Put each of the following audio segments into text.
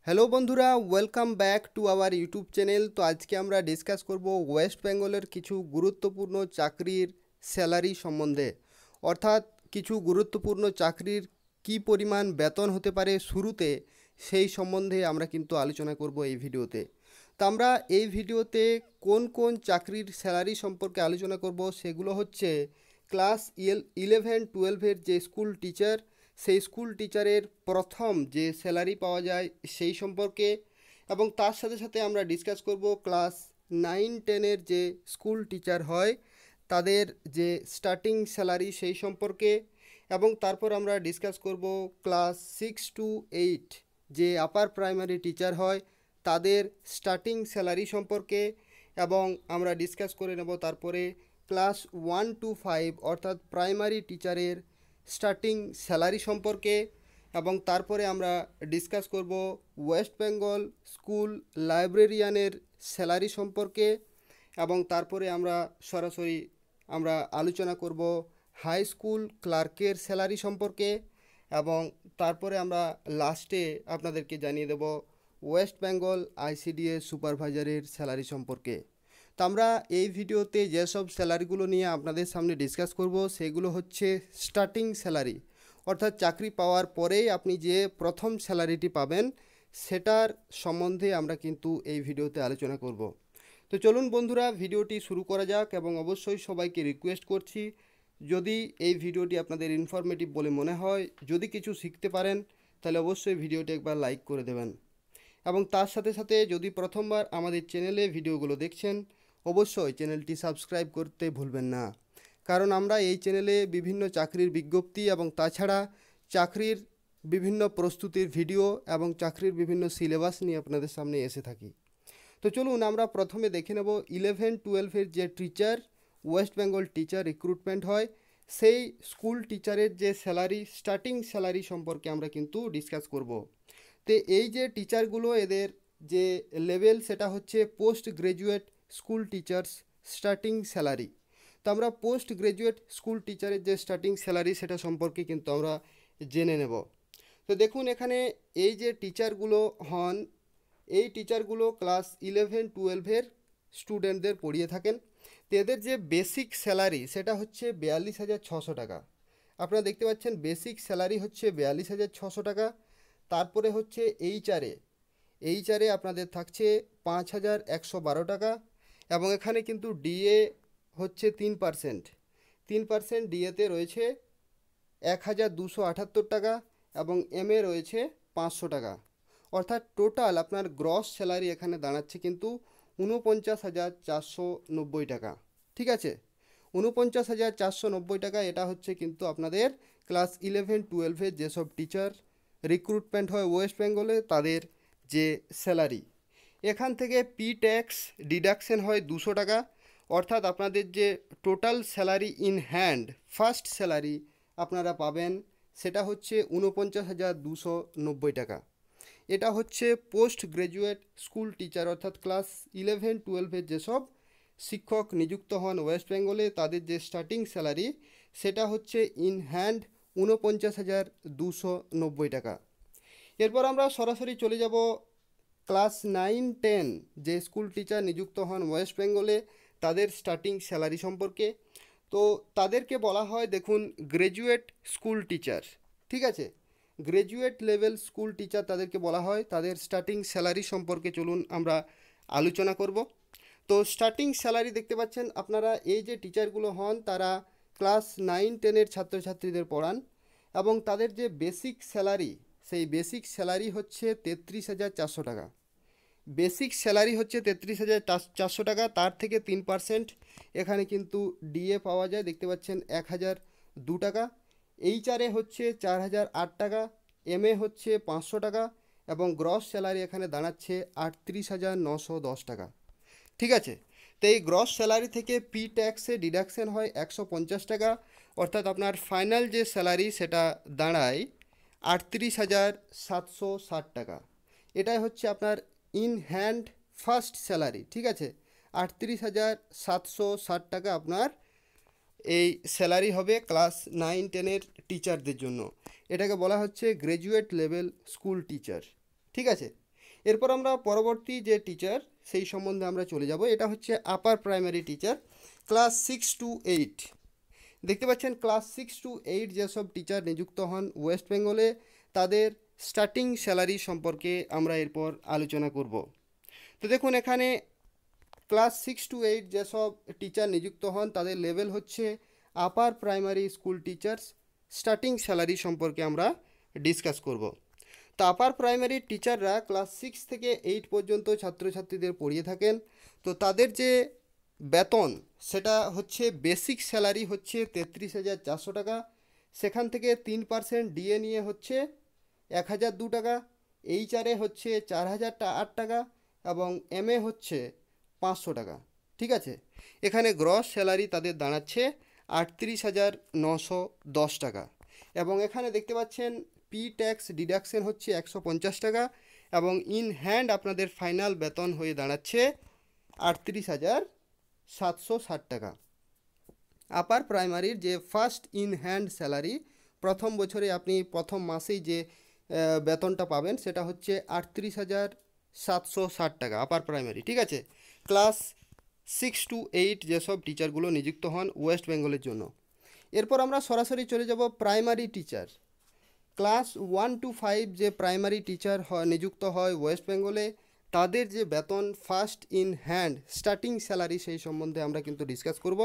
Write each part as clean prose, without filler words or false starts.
Hello বন্ধুরা, welcome back to our YouTube channel. তো আজকে আমরা ডিসকাস করব ওয়েস্ট বেঙ্গলের কিছু গুরুত্বপূর্ণ চাকরির স্যালারি সম্বন্ধে, অর্থাৎ কিছু গুরুত্বপূর্ণ চাকরির কি পরিমাণ বেতন হতে পারে শুরুতে, সেই সম্বন্ধে আমরা কিন্তু আলোচনা করব এই ভিডিওতে। তো আমরা এই ভিডিওতে কোন কোন চাকরির স্যালারি সম্পর্কে আলোচনা করব সেগুলো হচ্ছে ক্লাস 11-12-এর যে স্কুল টিচার, সেই স্কুল টিচারের প্রথম যে স্যালারি পাওয়া যায় সেই সম্পর্কে, এবং তার সাথে সাথে আমরা ডিসকাস করব ক্লাস 9-10-এর যে স্কুল টিচার হয় তাদের যে স্টার্টিং স্যালারি সেই সম্পর্কে, এবং তারপর আমরা ডিসকাস করব ক্লাস 6-8 যে আপার প্রাইমারি টিচার হয় তাদের স্টার্টিং স্যালারি সম্পর্কে, এবং আমরা ডিসকাস করে নেব তারপরে ক্লাস 1-5 অর্থাৎ প্রাইমারি টিচারের স্টার্টিং স্যালারি সম্পর্কে, এবং তারপরে আমরা ডিসকাস করব ওয়েস্ট বেঙ্গল স্কুল লাইব্রেরিয়ানের স্যালারি সম্পর্কে, এবং তারপরে আমরা সরাসরি আলোচনা করব হাই স্কুল ক্লার্কের স্যালারি সম্পর্কে, এবং তারপরে আমরা লাস্টে আপনাদেরকে জানিয়ে দেব ওয়েস্ট বেঙ্গল আইসিডিএস সুপারভাইজারের স্যালারি সম্পর্কে। তো আমরা এই ভিডিওতে যেসব স্যালারিগুলো নিয়ে আপনাদের সামনে ডিসকাস করব সেগুলো হচ্ছে স্টার্টিং স্যালারি, অর্থাৎ চাকরি পাওয়ার পরেই আপনি যে প্রথম স্যালারিটি পাবেন সেটার সম্বন্ধে আমরা কিন্তু এই ভিডিওতে আলোচনা করব। তো চলুন বন্ধুরা, ভিডিওটি শুরু করা যাক, এবং অবশ্যই সবাইকে রিকোয়েস্ট করছি, যদি এই ভিডিওটি আপনাদের ইনফরমেটিভ বলে মনে হয়, যদি কিছু শিখতে পারেন, তাহলে অবশ্যই ভিডিওটি একবার লাইক করে দেবেন, এবং তার সাথে সাথে যদি প্রথমবার আমাদের চ্যানেলে ভিডিওগুলো দেখছেন অবশ্যই চ্যানেলটি সাবস্ক্রাইব করতে ভুলবেন না, কারণ আমরা এই চ্যানেলে বিভিন্ন চাকরির বিজ্ঞপ্তি এবং তাছাড়া চাকরির বিভিন্ন প্রস্তুতির ভিডিও এবং চাকরির বিভিন্ন সিলেবাস নিয়ে আপনাদের সামনে এসে থাকি। তো চলুন আমরা প্রথমে দেখে নেব 11-12-এর যে teacher West Bengal teacher recruitment হয় সেই স্কুল টিচারের যে স্যালারি স্টার্টিং স্যালারি সম্পর্কে আমরা কিন্তু ডিসকাস করব। তো এই যে টিচারগুলো এদের যে লেভেল সেটা হচ্ছে post graduate school teachers starting salary. তো আমরা পোস্ট গ্রাজুয়েট স্কুল টিচারের যে স্টার্টিং স্যালারি সেটা সম্পর্কে কিন্তু আমরা জেনে নেব। তো দেখুন এখানে এই যে টিচারগুলো হন, এই টিচারগুলো ক্লাস 11-12-এর স্টুডেন্টদের পড়িয়ে থাকেন। তো এদের যে বেসিক স্যালারি সেটা হচ্ছে 42,600 টাকা। আপনারা দেখতে পাচ্ছেন বেসিক স্যালারি হচ্ছে 42,600 টাকা। তারপরে হচ্ছে এইচআরে আপনাদের থাকছে 5,112 টাকা, এবং এখানে কিন্তু ডিএ হচ্ছে 3% ডিএতে রয়েছে 1,278 টাকা, এবং এমএ রয়েছে 500 টাকা। অর্থাৎ টোটাল আপনার গ্রস স্যালারি এখানে দাঁড়াচ্ছে কিন্তু 49,490 টাকা। ঠিক আছে, 49,490 টাকা এটা হচ্ছে কিন্তু আপনাদের ক্লাস 11-12-এর যেসব টিচার রিক্রুটমেন্ট হয় ওয়েস্ট বেঙ্গলে তাদের যে স্যালারি। এখান থেকে পি ট্যাক্স ডিডাকশন হয় 200 টাকা, অর্থাৎ আপনাদের যে total salary in hand first salary আপনারা পাবেন সেটা হচ্ছে 49,290 টাকা। এটা হচ্ছে পোস্ট গ্রাজুয়েট স্কুল টিচার, অর্থাৎ ক্লাস 11-12-এর যেসব শিক্ষক নিযুক্ত হন ওয়েস্ট বেঙ্গলে তাদের যে স্টার্টিং স্যালারি সেটা হচ্ছে ইন হ্যান্ড 49,290 টাকা। এরপর আমরা সরাসরি চলে যাব ক্লাস 9-10 যে স্কুল টিচার নিযুক্ত হন ওয়েস্ট বেঙ্গলে তাদের স্টার্টিং স্যালারি সম্পর্কে। তো তাদেরকে বলা হয় দেখুন গ্র্যাজুয়েট স্কুল টিচার। ঠিক আছে, গ্র্যাজুয়েট লেভেল স্কুল টিচার তাদেরকে বলা হয়। তাদের স্টার্টিং স্যালারি সম্পর্কে চলুন আমরা আলোচনা করব। তো স্টার্টিং স্যালারি দেখতে পাচ্ছেন আপনারা, এই যে টিচারগুলো হন তারা ক্লাস 9-10-এর ছাত্রছাত্রীদের পড়ান, এবং তাদের যে বেসিক স্যালারি সেই বেসিক স্যালারি হচ্ছে 33,400 টাকা। বেসিক স্যালারি হচ্ছে 33,400 টাকা, তার থেকে 3% এখানে কিন্তু ডিএ পাওয়া যায়, দেখতে পাচ্ছেন 1,002 টাকা। এইচআরে হচ্ছে 4,008 টাকা, এমএ হচ্ছে 500 টাকা, এবং গ্রস স্যালারি এখানে দাঁড়াচ্ছে 38,910 টাকা। ঠিক আছে, তো এই গ্রস স্যালারি থেকে পি ট্যাক্সে ডিডাকশন হয় 150 টাকা, অর্থাৎ আপনার ফাইনাল যে স্যালারি সেটা দাঁড়ায় 38,760 টাকা। এটাই হচ্ছে আপনার ইন হ্যান্ড ফার্স্ট স্যালারি। ঠিক আছে, 38,760 টাকা আপনার এই স্যালারি হবে ক্লাস 9-10-এর টিচারদের জন্য। এটাকে বলা হচ্ছে গ্র্যাজুয়েট লেভেল স্কুল টিচার। ঠিক আছে, এরপর আমরা পরবর্তী যে টিচার সেই সম্বন্ধে আমরা চলে যাব। এটা হচ্ছে upper primary teacher, class 6 to 8। দেখতে পাচ্ছেন ক্লাস 6 to 8 যেসব টিচার নিযুক্ত হন ওয়েস্ট বেঙ্গলে, তাদের স্টার্টিং স্যালারি সম্পর্কে আমরা এরপর আলোচনা করব। তো দেখুন এখানে ক্লাস 6 to 8 যেসব টিচার নিযুক্ত হন তাদের লেভেল হচ্ছে upper primary school teachers. Starting salary সম্পর্কে আমরা ডিসকাস করব। তো আপার প্রাইমারি টিচাররা ক্লাস 6 থেকে 8 পর্যন্ত ছাত্রছাত্রীদের পড়িয়ে থাকেন। তো তাদের যে বেতন সেটা হচ্ছে বেসিক স্যালারি হচ্ছে 33,400 টাকা, সেখান থেকে 3% ডিএ নিয়ে হচ্ছে 1,002 টাকা, এইচআরএ হচ্ছে 4,008 টাকা এবং এমএ হচ্ছে 500 টাকা। ঠিক আছে, এখানে গ্রস স্যালারি তাদের দাঁড়াচ্ছে 38,910 টাকা এবং এখানে দেখতে পাচ্ছেন পি ট্যাক্স ডিডাকশন হচ্ছে 150 টাকা এবং ইন হ্যান্ড আপনাদের ফাইনাল বেতন হয়ে দাঁড়াচ্ছে 38,760 টাকা। আপার প্রাইমারির যে ফার্স্ট ইন হ্যান্ড স্যালারি, প্রথম বছরে আপনি প্রথম মাসেই যে বেতনটা পাবেন সেটা হচ্ছে 38,760 টাকা আপার প্রাইমারি। ঠিক আছে, ক্লাস 6 to 8 যেসব টিচারগুলো নিযুক্ত হন ওয়েস্ট বেঙ্গলের জন্য। এরপর আমরা সরাসরি চলে যাব প্রাইমারি টিচার। ক্লাস 1 to 5 যে প্রাইমারি টিচার নিযুক্ত হয় ওয়েস্ট বেঙ্গলে, তাদের যে বেতন first in hand starting salary সেই সম্বন্ধে আমরা কিন্তু ডিসকাস করব।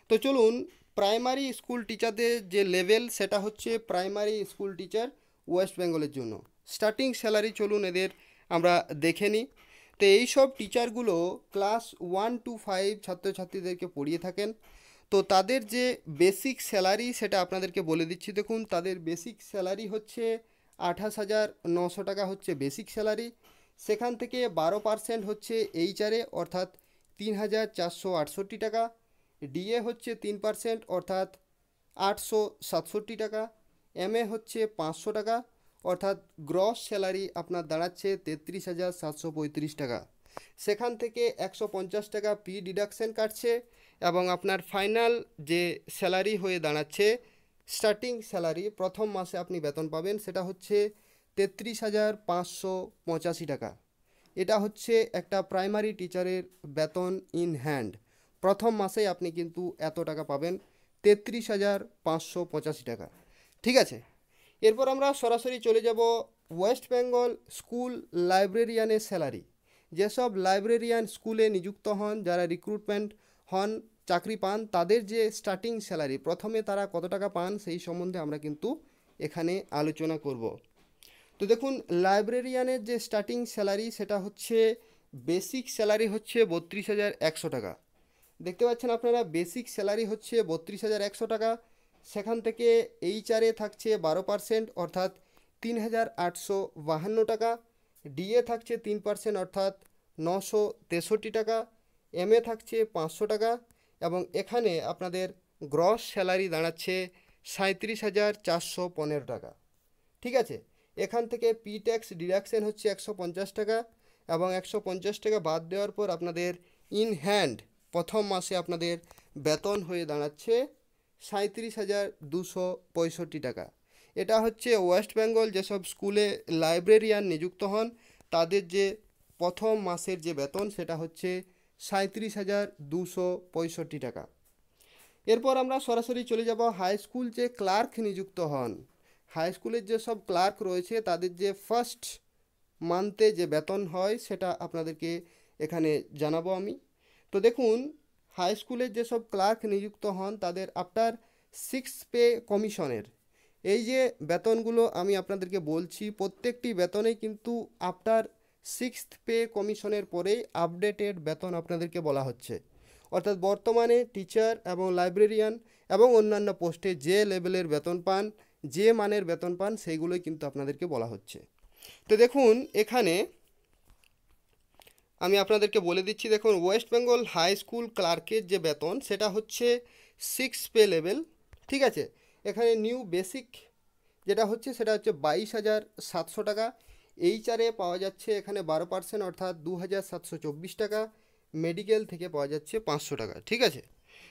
তো চলুন, প্রাইমারি স্কুল টিচারদের যে লেভেল সেটা হচ্ছে প্রাইমারি স্কুল টিচার ওয়েস্ট বেঙ্গলের জন্য স্টার্টিং স্যালারি চলুন এদের আমরা দেখে নিই। তো এইসব টিচারগুলো ক্লাস 1 to 5 ছাত্রছাত্রীদেরকে পড়িয়ে থাকেন। তো তাদের যে বেসিক স্যালারি সেটা আপনাদেরকে বলে দিচ্ছি। দেখুন তাদের বেসিক স্যালারি হচ্ছে 28,900 টাকা হচ্ছে বেসিক স্যালারি, সেখান থেকে 12% হচ্ছে এইচআরএ অর্থাৎ 3,468 টাকা, ডিএ হচ্ছে 3% অর্থাৎ 867 টাকা, এমএ হচ্ছে 500 টাকা অর্থাৎ গ্রস স্যালারি আপনার দাঁড়াচ্ছে 33,735 টাকা। সেখান থেকে 150 টাকা পি ডিডাকশন কাটছে এবং আপনার ফাইনাল যে স্যালারি হয়ে দাঁড়াচ্ছে স্টার্টিং স্যালারি প্রথম মাসে আপনি বেতন পাবেন সেটা হচ্ছে 33,585 টাকা। এটা হচ্ছে একটা প্রাইমারি টিচারের বেতন ইন হ্যান্ড, প্রথম মাসেই আপনি কিন্তু এত টাকা পাবেন, 33,585 টাকা। ঠিক আছে, এরপর আমরা সরাসরি চলে যাব ওয়েস্ট বেঙ্গল স্কুল লাইব্রেরিয়ানের স্যালারি। যেসব লাইব্রেরিয়ান স্কুলে নিযুক্ত হন, যারা রিক্রুটমেন্ট হন, চাকরি পান, তাদের যে স্টার্টিং স্যালারি প্রথমে তারা কত টাকা পান সেই সম্বন্ধে আমরা কিন্তু এখানে আলোচনা করব। তো দেখুন লাইব্রেরিয়ানের যে স্টার্টিং স্যালারি সেটা হচ্ছে বেসিক স্যালারি হচ্ছে 32,100 টাকা। দেখতে পাচ্ছেন আপনারা বেসিক স্যালারি হচ্ছে 32,100 টাকা, সেখান থেকে এইচআরএ থাকছে 12% অর্থাৎ 3,852 টাকা, ডিএ থাকছে 3% অর্থাৎ 963 টাকা, এমএ থাকছে 500 টাকা এবং এখানে আপনাদের গ্রস স্যালারি দাঁড়াচ্ছে 37,415 টাকা। ঠিক আছে, এখান থেকে পি ট্যাক্স ডিডাকশন হচ্ছে 150 টাকা এবং 150 টাকা বাদ দেওয়ার পর আপনাদের ইন হ্যান্ড প্রথম মাসে আপনাদের বেতন হয়ে দাঁড়াচ্ছে 37,265 টাকা। এটা হচ্ছে ওয়েস্ট বেঙ্গল যেসব স্কুলে লাইব্রেরিয়ান নিযুক্ত হন তাদের যে প্রথম মাসের যে বেতন সেটা হচ্ছে 37,265 টাকা। এরপর আমরা সরাসরি চলে যাব হাই স্কুল যে ক্লার্ক নিযুক্ত হন। হাই স্কুলের যেসব ক্লার্ক রয়েছে তাদের যে ফার্স্ট মান্থে যে বেতন হয় সেটা আপনাদেরকে এখানে জানাবো আমি। তো দেখুন হাই স্কুলের যেসব ক্লার্ক নিযুক্ত হন তাদের আফটার 6 পে কমিশনের এই যে বেতনগুলো আমি আপনাদেরকে বলছি, প্রত্যেকটি বেতনেই কিন্তু আফটার 6 পে কমিশনের পরেই আপডেটেড বেতন আপনাদেরকে বলা হচ্ছে। অর্থাৎ বর্তমানে টিচার এবং লাইব্রেরিয়ান এবং অন্যান্য পোস্টে যে লেভেলের বেতন পান, যে মানের বেতন পান, সেইগুলোই কিন্তু আপনাদেরকে বলা হচ্ছে। তো দেখুন এখানে আমি আপনাদেরকে বলে দিচ্ছি, দেখুন ওয়েস্ট বেঙ্গল হাই স্কুল ক্লার্কের যে বেতন সেটা হচ্ছে 6 পে লেভেল। ঠিক আছে, এখানে নিউ বেসিক যেটা হচ্ছে সেটা হচ্ছে 22,700 টাকা, এইচআরএ পাওয়া যাচ্ছে এখানে 12% অর্থাৎ 2,724 টাকা, মেডিকেল থেকে পাওয়া যাচ্ছে 500 টাকা। ঠিক আছে,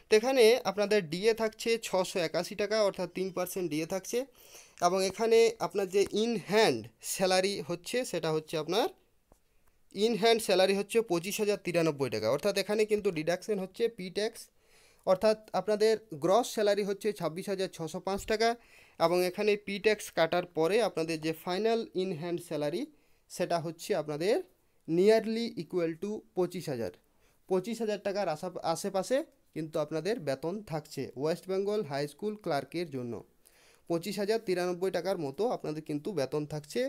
তো এখানে আপনাদের ডিএ থাকছে 681 টাকা অর্থাৎ 3% ডিএ থাকছে এবং এখানে আপনার যে ইন হ্যান্ড স্যালারি হচ্ছে সেটা হচ্ছে আপনার ইন হ্যান্ড স্যালারি হচ্ছে 25,093 টাকা, অর্থাৎ এখানে কিন্তু ডিডাকশন হচ্ছে পি ট্যাক্স, অর্থাৎ আপনাদের গ্রস স্যালারি হচ্ছে 26,605 টাকা, এবং এখানে পি ট্যাক্স কাটার পরে আপনাদের যে ফাইনাল ইন হ্যান্ড স্যালারি সেটা হচ্ছে আপনাদের নিয়ারলি ইকুয়াল টু 25,000 টাকার আশেপাশে কিন্তু আপনাদের বেতন থাকছে ওয়েস্ট বেঙ্গল হাই স্কুল ক্লার্কের জন্য। 25,093 টাকার মতো আপনাদের কিন্তু বেতন থাকছে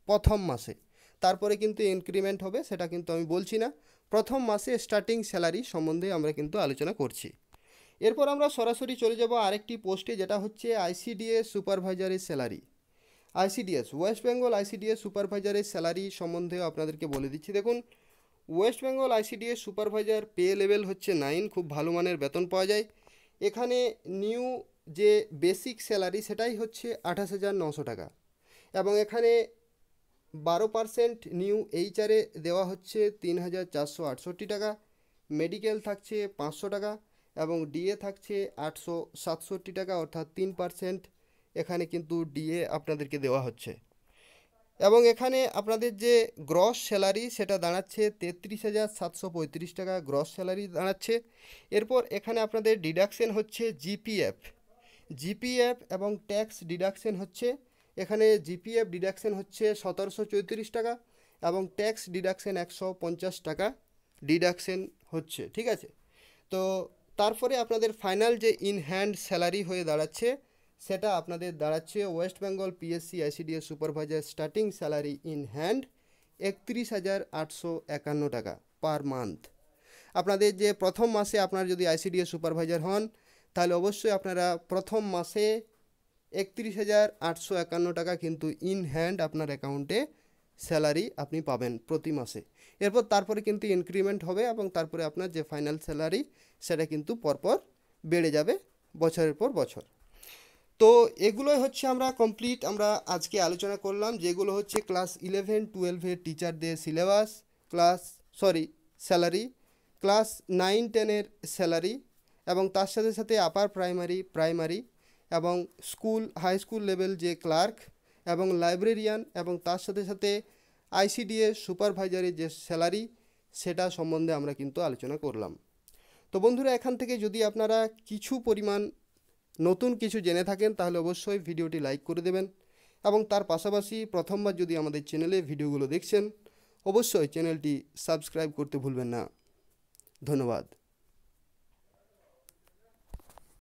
প্রথম মাসে। তারপরে কিন্তু ইনক্রিমেন্ট হবে, সেটা কিন্তু আমি বলছি না। প্রথম মাসে স্টার্টিং স্যালারি সম্বন্ধে আমরা কিন্তু আলোচনা করছি। এরপর আমরা সরাসরি চলে যাব আরেকটি পোস্টে, যেটা হচ্ছে আইসিডিএস সুপারভাইজারের salary. ICDS West Bengal ICDS সুপারভাইজারের স্যালারি সম্বন্ধেও আপনাদেরকে বলে দিচ্ছি। দেখুন, West Bengal ICDS supervisor pay level হচ্ছে 9, খুব ভালো মানের বেতন পাওয়া যায়। এখানে নিউ যে বেসিক স্যালারি সেটাই হচ্ছে 28,900 টাকা, এবং এখানে 12% নিউ এইচআরে দেওয়া হচ্ছে 3,468 টাকা, মেডিকেল থাকছে 500 টাকা, এবং ডিএ থাকছে 867 টাকা, অর্থাৎ 3% এখানে কিন্তু ডিএ আপনাদেরকে দেওয়া হচ্ছে। এবং এখানে আপনাদের যে গ্রস স্যালারি সেটা দাঁড়াচ্ছে 33,735 টাকা গ্রস স্যালারি দাঁড়াচ্ছে। এরপর এখানে আপনাদের ডিডাকশন হচ্ছে জিপিএফ এবং ট্যাক্স ডিডাকশন হচ্ছে, এখানে জিপিএফ ডিডাকশন হচ্ছে 1,734 টাকা, এবং ট্যাক্স ডিডাকশন 150 টাকা ডিডাকশন হচ্ছে, ঠিক আছে। তো তারপরে আপনাদের ফাইনাল যে ইন হ্যান্ড স্যালারি হয়ে দাঁড়াচ্ছে সেটা আপনাদের দাঁড়াচ্ছে West Bengal PSC ICDS supervisor starting salary in hand 31,851 টাকা পার মান্থ। আপনাদের যে প্রথম মাসে আপনারা যদি আইসিডিএস সুপারভাইজার হন, তাহলে অবশ্যই আপনারা প্রথম মাসে 31,851 টাকা কিন্তু ইন হ্যান্ড আপনার অ্যাকাউন্টে স্যালারি আপনি পাবেন প্রতি মাসে। এরপর তারপরে কিন্তু ইনক্রিমেন্ট হবে, এবং তারপরে আপনার যে ফাইনাল স্যালারি সেটা কিন্তু পরপর বেড়ে যাবে বছরের পর বছর। তো এগুলোই হচ্ছে আমরা আজকে আলোচনা করলাম, যেগুলো হচ্ছে ক্লাস 11-12-এর টিচারদের সিলেবাস, স্যালারি, ক্লাস 9-10-এর স্যালারি, এবং তার সাথে সাথে আপার প্রাইমারি এবং হাই স্কুল লেভেল যে ক্লার্ক এবং লাইব্রেরিয়ান, এবং তার সাথে সাথে আইসিডিএস সুপারভাইজারের যে স্যালারি সেটা সম্বন্ধে আমরা কিন্তু আলোচনা করলাম। তো বন্ধুরা, এখান থেকে যদি আপনারা কিছু পরিমাণ নতুন কিছু জেনে থাকেন তাহলে অবশ্যই ভিডিওটি লাইক করে দেবেন, এবং তার পাশাপাশি প্রথমবার যদি আমাদের চ্যানেলে ভিডিওগুলো দেখছেন অবশ্যই চ্যানেলটি সাবস্ক্রাইব করতে ভুলবেন না। ধন্যবাদ।